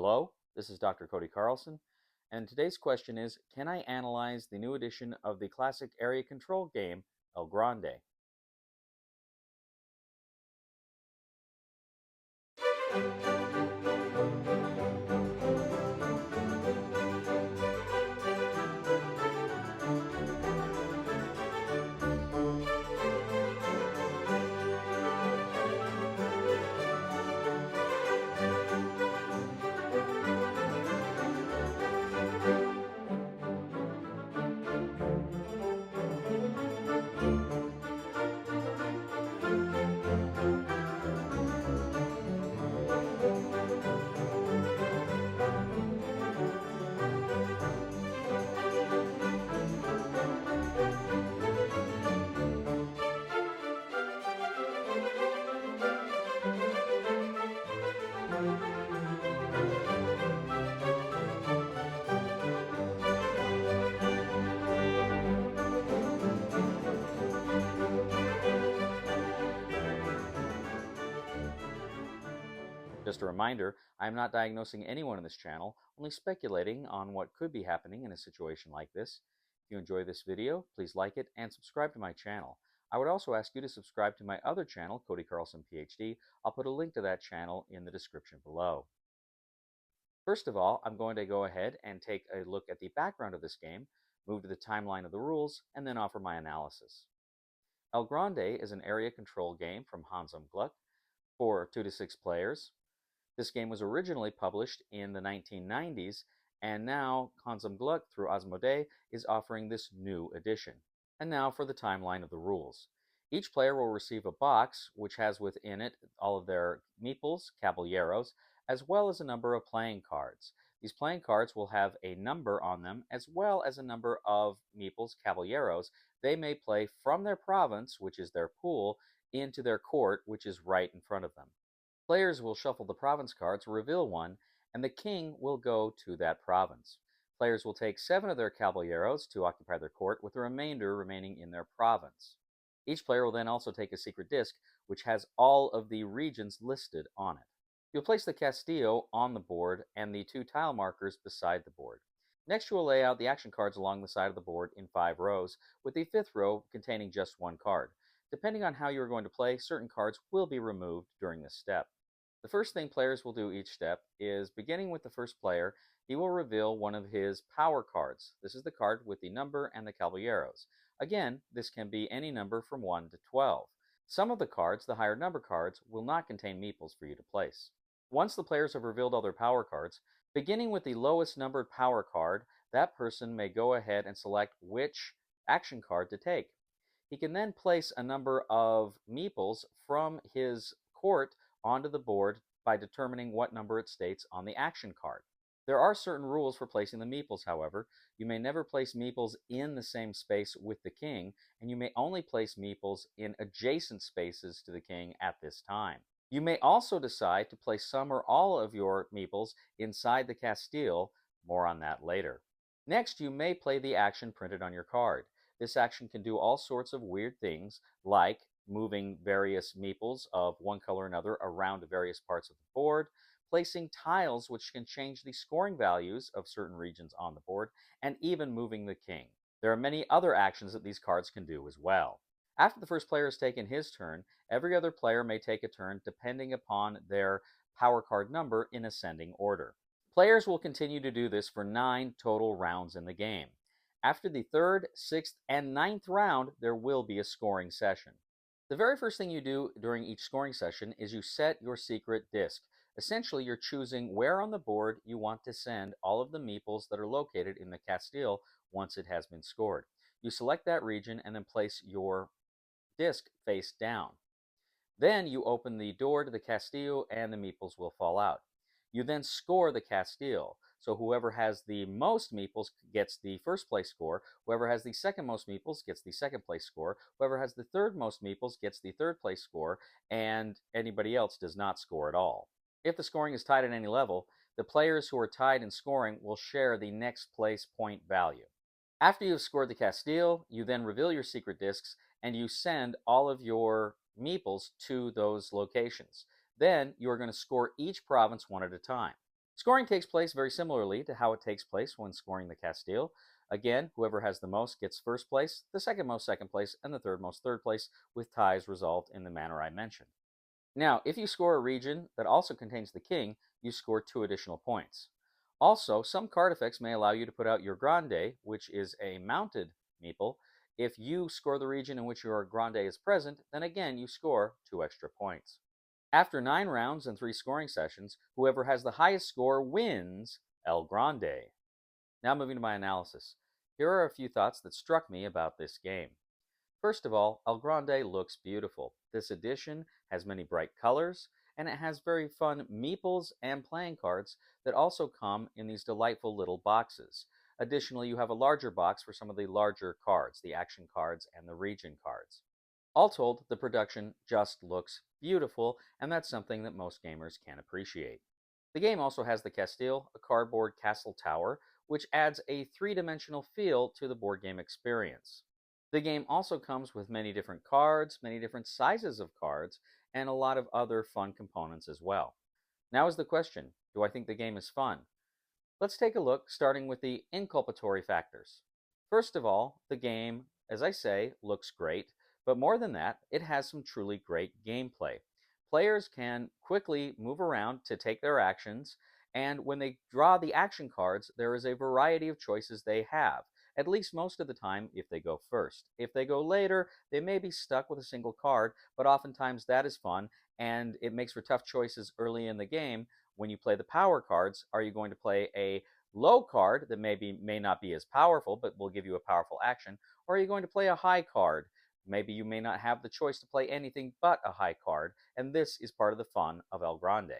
Hello, this is Dr. Cody Carlson, and today's question is, can I analyze the new edition of the classic area control game, El Grande? Just a reminder, I am not diagnosing anyone in this channel, only speculating on what could be happening in a situation like this. If you enjoy this video, please like it and subscribe to my channel. I would also ask you to subscribe to my other channel, Cody Carlson PhD. I'll put a link to that channel in the description below. First of all, I'm going to go ahead and take a look at the background of this game, move to the timeline of the rules, and then offer my analysis. El Grande is an area control game from Glück for 2 to 6 players. This game was originally published in the 1990s, and now Glück through Asmodee is offering this new edition. And now for the timeline of the rules. Each player will receive a box which has within it all of their meeples, caballeros, as well as a number of playing cards. These playing cards will have a number on them as well as a number of meeples, caballeros, they may play from their province, which is their pool, into their court, which is right in front of them. Players will shuffle the province cards, reveal one, and the king will go to that province. Players will take 7 of their caballeros to occupy their court, with the remainder remaining in their province. Each player will then also take a secret disc, which has all of the regions listed on it. You'll place the Castillo on the board and the 2 tile markers beside the board. Next, you will lay out the action cards along the side of the board in 5 rows, with the 5th row containing just 1 card. Depending on how you are going to play, certain cards will be removed during this step. The first thing players will do each step is, beginning with the first player, he will reveal one of his power cards. This is the card with the number and the caballeros. Again, this can be any number from 1 to 12. Some of the cards, the higher number cards, will not contain meeples for you to place. Once the players have revealed all their power cards, beginning with the lowest numbered power card, that person may go ahead and select which action card to take. He can then place a number of meeples from his court onto the board by determining what number it states on the action card. There are certain rules for placing the meeples, however. You may never place meeples in the same space with the king, and you may only place meeples in adjacent spaces to the king at this time. You may also decide to place some or all of your meeples inside the Castile. More on that later. Next, you may play the action printed on your card. This action can do all sorts of weird things, like moving various meeples of one color or another around various parts of the board, placing tiles which can change the scoring values of certain regions on the board, and even moving the king. There are many other actions that these cards can do as well. After the first player has taken his turn, every other player may take a turn depending upon their power card number in ascending order. Players will continue to do this for 9 total rounds in the game. After the 3rd, 6th, and 9th round, there will be a scoring session. The very first thing you do during each scoring session is you set your secret disc. Essentially, you're choosing where on the board you want to send all of the meeples that are located in the Castile once it has been scored. You select that region and then place your disc face down. Then you open the door to the Castile and the meeples will fall out. You then score the Castile. So whoever has the most meeples gets the first place score, whoever has the second most meeples gets the second place score, whoever has the third most meeples gets the third place score, and anybody else does not score at all. If the scoring is tied at any level, the players who are tied in scoring will share the next place point value. After you have scored the Castile, you then reveal your secret discs and you send all of your meeples to those locations. Then you are going to score each province one at a time. Scoring takes place very similarly to how it takes place when scoring the Castile. Again, whoever has the most gets first place, the second most second place, and the third most third place, with ties resolved in the manner I mentioned. Now, if you score a region that also contains the king, you score 2 additional points. Also, some card effects may allow you to put out your Grande, which is a mounted meeple. If you score the region in which your Grande is present, then again you score 2 extra points. After 9 rounds and 3 scoring sessions, whoever has the highest score wins El Grande. Now moving to my analysis. Here are a few thoughts that struck me about this game. First of all, El Grande looks beautiful. This edition has many bright colors, and it has very fun meeples and playing cards that also come in these delightful little boxes. Additionally, you have a larger box for some of the larger cards, the action cards and the region cards. All told, the production just looks beautiful, and that's something that most gamers can appreciate. The game also has the Castile, a cardboard castle tower, which adds a three-dimensional feel to the board game experience. The game also comes with many different cards, many different sizes of cards, and a lot of other fun components as well. Now is the question, do I think the game is fun? Let's take a look, starting with the inculpatory factors. First of all, the game, as I say, looks great, but more than that, it has some truly great gameplay. Players can quickly move around to take their actions, and when they draw the action cards, there is a variety of choices they have, at least most of the time if they go first. If they go later, they may be stuck with a single card, but oftentimes that is fun, and it makes for tough choices early in the game. When you play the power cards, are you going to play a low card that may not be as powerful, but will give you a powerful action, or are you going to play a high card? Maybe you may not have the choice to play anything but a high card, and this is part of the fun of El Grande.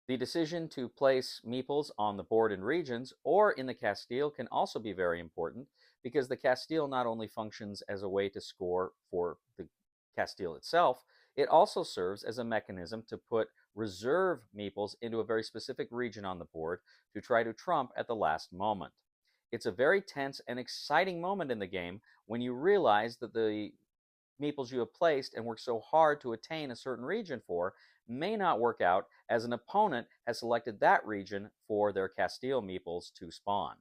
The decision to place meeples on the board in regions or in the Castile can also be very important, because the Castile not only functions as a way to score for the Castile itself, it also serves as a mechanism to put reserve meeples into a very specific region on the board to try to trump at the last moment. It's a very tense and exciting moment in the game when you realize that the meeples you have placed and worked so hard to attain a certain region for may not work out, as an opponent has selected that region for their Castile meeples to spawn.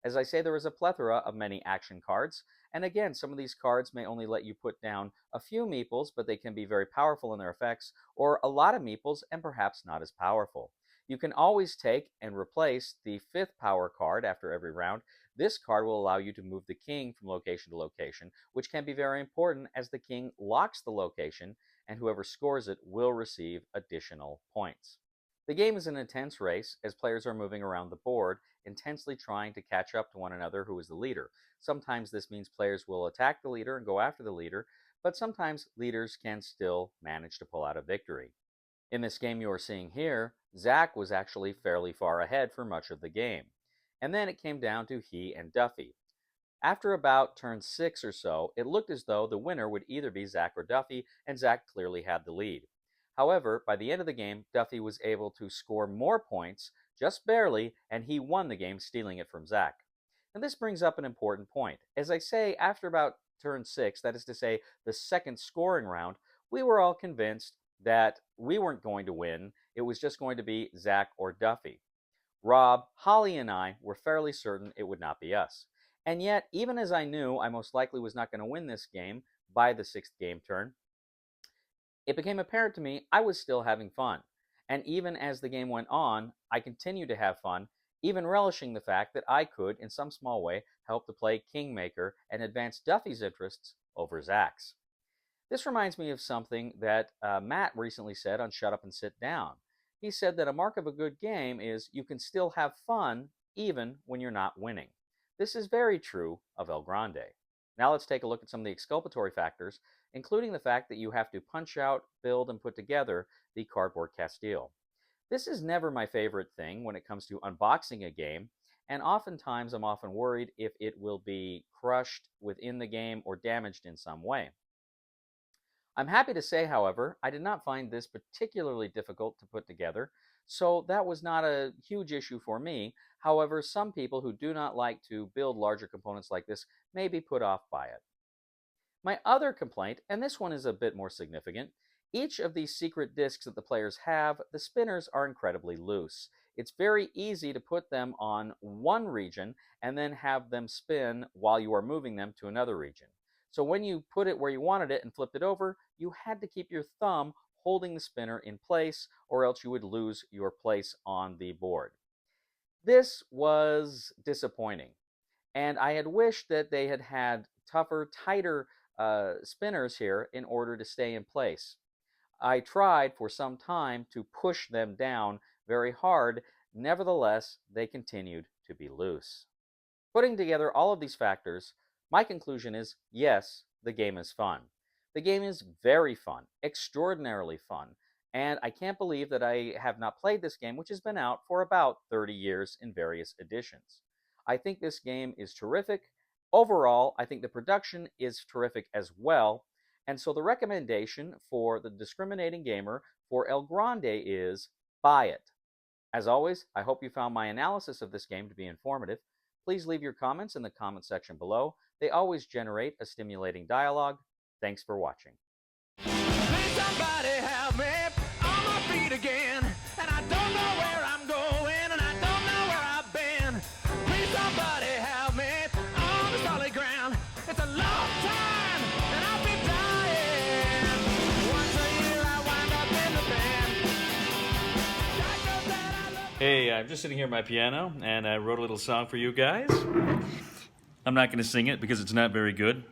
As I say, there is a plethora of many action cards, and again, some of these cards may only let you put down a few meeples, but they can be very powerful in their effects, or a lot of meeples and perhaps not as powerful. You can always take and replace the 5th power card after every round. This card will allow you to move the king from location to location, which can be very important as the king locks the location, and whoever scores it will receive additional points. The game is an intense race as players are moving around the board, intensely trying to catch up to one another who is the leader. Sometimes this means players will attack the leader and go after the leader, but sometimes leaders can still manage to pull out a victory. In this game you are seeing here, Zach was actually fairly far ahead for much of the game. And then it came down to he and Duffy. After about turn 6 or so, it looked as though the winner would either be Zach or Duffy, and Zach clearly had the lead. However, by the end of the game, Duffy was able to score more points, just barely, and he won the game, stealing it from Zach. And this brings up an important point. As I say, after about turn 6, that is to say, the second scoring round, we were all convinced that we weren't going to win. It was just going to be Zach or Duffy. Rob, Holly, and I were fairly certain it would not be us. And yet, even as I knew I most likely was not going to win this game by the 6th game turn, it became apparent to me I was still having fun. And even as the game went on, I continued to have fun, even relishing the fact that I could, in some small way, help to play Kingmaker and advance Duffy's interests over Zach's. This reminds me of something that Matt recently said on Shut Up and Sit Down. He said that a mark of a good game is you can still have fun even when you're not winning. This is very true of El Grande. Now let's take a look at some of the exculpatory factors, including the fact that you have to punch out, build, and put together the cardboard Castile. This is never my favorite thing when it comes to unboxing a game, and oftentimes I'm often worried if it will be crushed within the game or damaged in some way. I'm happy to say, however, I did not find this particularly difficult to put together, so that was not a huge issue for me. However, some people who do not like to build larger components like this may be put off by it. My other complaint, and this one is a bit more significant, each of these secret discs that the players have, the spinners are incredibly loose. it's very easy to put them on one region and then have them spin while you are moving them to another region. So when you put it where you wanted it and flipped it over, you had to keep your thumb holding the spinner in place, or else you would lose your place on the board. This was disappointing, and I had wished that they had had tougher, tighter spinners here in order to stay in place. I tried for some time to push them down very hard. Nevertheless, they continued to be loose. Putting together all of these factors, my conclusion is yes, the game is fun. The game is very fun, extraordinarily fun, and I can't believe that I have not played this game, which has been out for about 30 years in various editions. I think this game is terrific. Overall, I think the production is terrific as well, and so the recommendation for the discriminating gamer for El Grande is buy it. As always, I hope you found my analysis of this game to be informative. Please leave your comments in the comment section below. They always generate a stimulating dialogue. Thanks for watching. Please somebody help me on my feet again, and I don't know where I'm going, and I don't know where I've been. Please somebody help me on the solid ground. It's a long time, and I'll be dying. Once a year I wind up in the band. Hey, I'm just sitting here at my piano, and I wrote a little song for you guys. I'm not going to sing it because it's not very good,